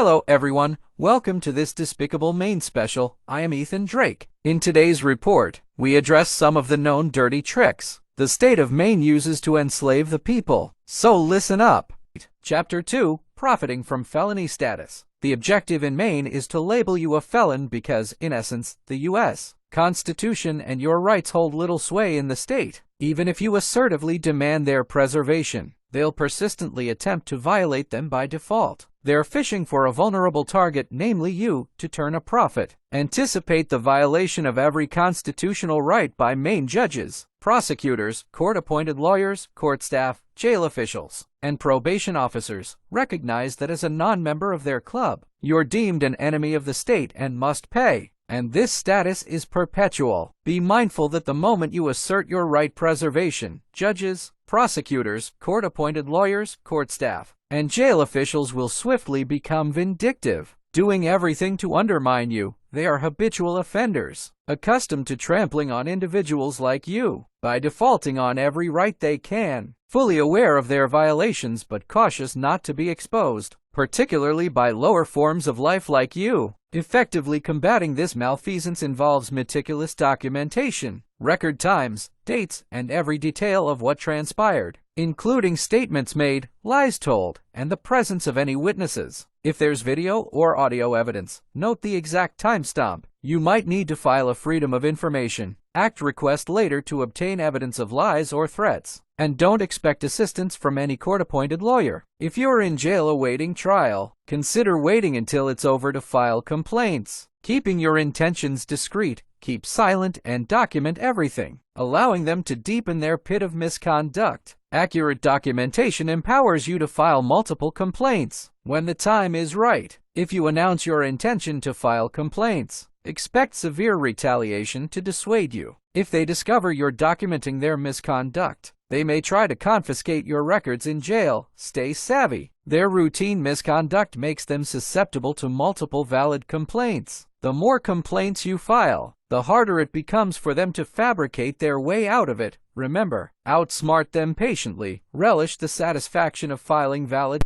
Hello everyone, welcome to this Despicable Maine special. I am Ethan Drake. In today's report, we address some of the known dirty tricks the state of Maine uses to enslave the people. So listen up. Chapter 2, Profiting from Felony Status. The objective in Maine is to label you a felon because, in essence, the U.S. Constitution and your rights hold little sway in the state. Even if you assertively demand their preservation, they'll persistently attempt to violate them by default. They're fishing for a vulnerable target, namely you, to turn a profit. Anticipate the violation of every constitutional right by Maine judges, prosecutors, court-appointed lawyers, court staff, jail officials, and probation officers. Recognize that as a non-member of their club, you're deemed an enemy of the state and must pay. And this status is perpetual. Be mindful that the moment you assert your right, preservation, judges, prosecutors, court-appointed lawyers, court staff, and jail officials will swiftly become vindictive, doing everything to undermine you. They are habitual offenders, accustomed to trampling on individuals like you, by defaulting on every right they can, fully aware of their violations but cautious not to be exposed, particularly by lower forms of life like you. Effectively combating this malfeasance involves meticulous documentation, record times, dates, and every detail of what transpired, including statements made, lies told, and the presence of any witnesses. If there's video or audio evidence, note the exact timestamp. You might need to file a Freedom of Information Act request later to obtain evidence of lies or threats. And don't expect assistance from any court-appointed lawyer. If you're in jail awaiting trial, consider waiting until it's over to file complaints. Keeping your intentions discreet, keep silent and document everything, allowing them to deepen their pit of misconduct. Accurate documentation empowers you to file multiple complaints when the time is right. If you announce your intention to file complaints, expect severe retaliation to dissuade you. If they discover you're documenting their misconduct, they may try to confiscate your records in jail. Stay savvy. Their routine misconduct makes them susceptible to multiple valid complaints. The more complaints you file, the harder it becomes for them to fabricate their way out of it. Remember, outsmart them patiently, relish the satisfaction of filing valid,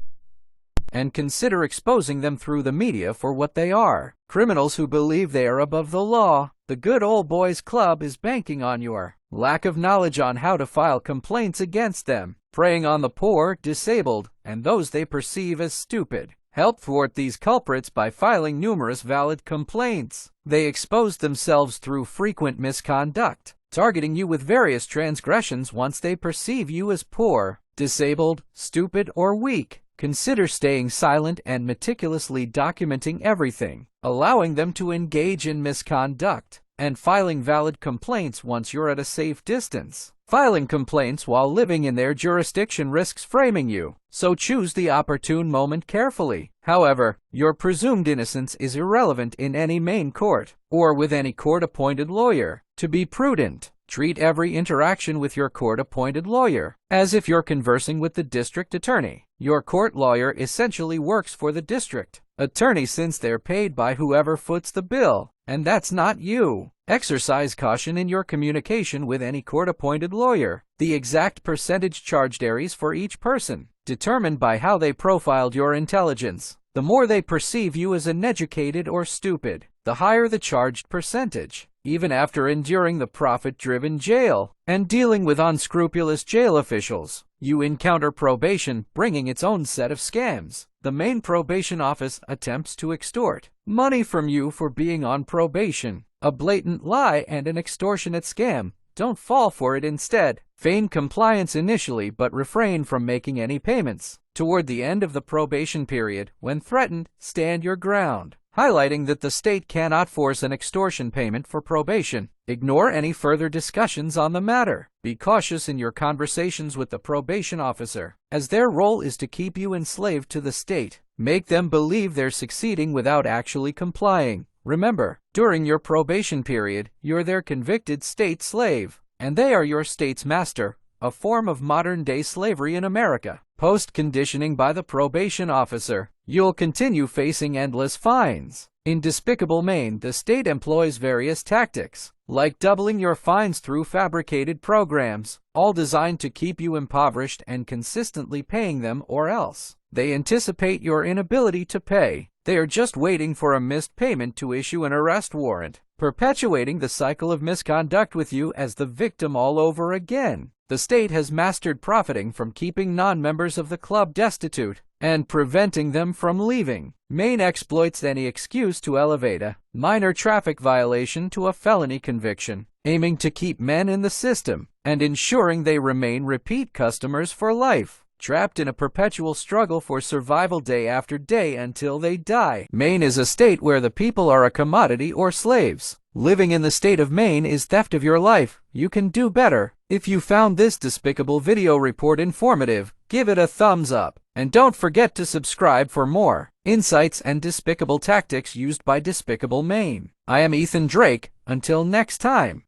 and consider exposing them through the media for what they are: criminals who believe they are above the law. The Good Old Boys Club is banking on your lack of knowledge on how to file complaints against them, preying on the poor, disabled, and those they perceive as stupid. Help thwart these culprits by filing numerous valid complaints. They expose themselves through frequent misconduct, targeting you with various transgressions once they perceive you as poor, disabled, stupid, or weak. Consider staying silent and meticulously documenting everything, allowing them to engage in misconduct, and filing valid complaints once you're at a safe distance. Filing complaints while living in their jurisdiction risks framing you, so choose the opportune moment carefully. However, your presumed innocence is irrelevant in any Maine court, or with any court-appointed lawyer. To be prudent, treat every interaction with your court-appointed lawyer as if you're conversing with the district attorney. Your court lawyer essentially works for the district attorney since they're paid by whoever foots the bill, and that's not you. Exercise caution in your communication with any court-appointed lawyer. The exact percentage charged varies for each person, determined by how they profiled your intelligence. The more they perceive you as uneducated or stupid, the higher the charged percentage. Even after enduring the profit-driven jail and dealing with unscrupulous jail officials, you encounter probation bringing its own set of scams. The Maine Probation Office attempts to extort money from you for being on probation, a blatant lie and an extortionate scam. Don't fall for it. Instead, feign compliance initially but refrain from making any payments. Toward the end of the probation period, when threatened, stand your ground, highlighting that the state cannot force an extortion payment for probation. Ignore any further discussions on the matter. Be cautious in your conversations with the probation officer, as their role is to keep you enslaved to the state. Make them believe they're succeeding without actually complying. Remember, during your probation period, you're their convicted state slave, and they are your state's master, a form of modern-day slavery in America. Post-conditioning by the probation officer, you'll continue facing endless fines. In Despicable Maine, the state employs various tactics, like doubling your fines through fabricated programs, all designed to keep you impoverished and consistently paying them, or else they anticipate your inability to pay. They are just waiting for a missed payment to issue an arrest warrant, perpetuating the cycle of misconduct with you as the victim all over again. The state has mastered profiting from keeping non-members of the club destitute and preventing them from leaving. Maine exploits any excuse to elevate a minor traffic violation to a felony conviction, aiming to keep men in the system and ensuring they remain repeat customers for life, trapped in a perpetual struggle for survival day after day until they die. Maine is a state where the people are a commodity or slaves. Living in the state of Maine is theft of your life. You can do better. If you found this despicable video report informative, give it a thumbs up. And don't forget to subscribe for more insights and despicable tactics used by Despicable Maine. I am Ethan Drake. Until next time.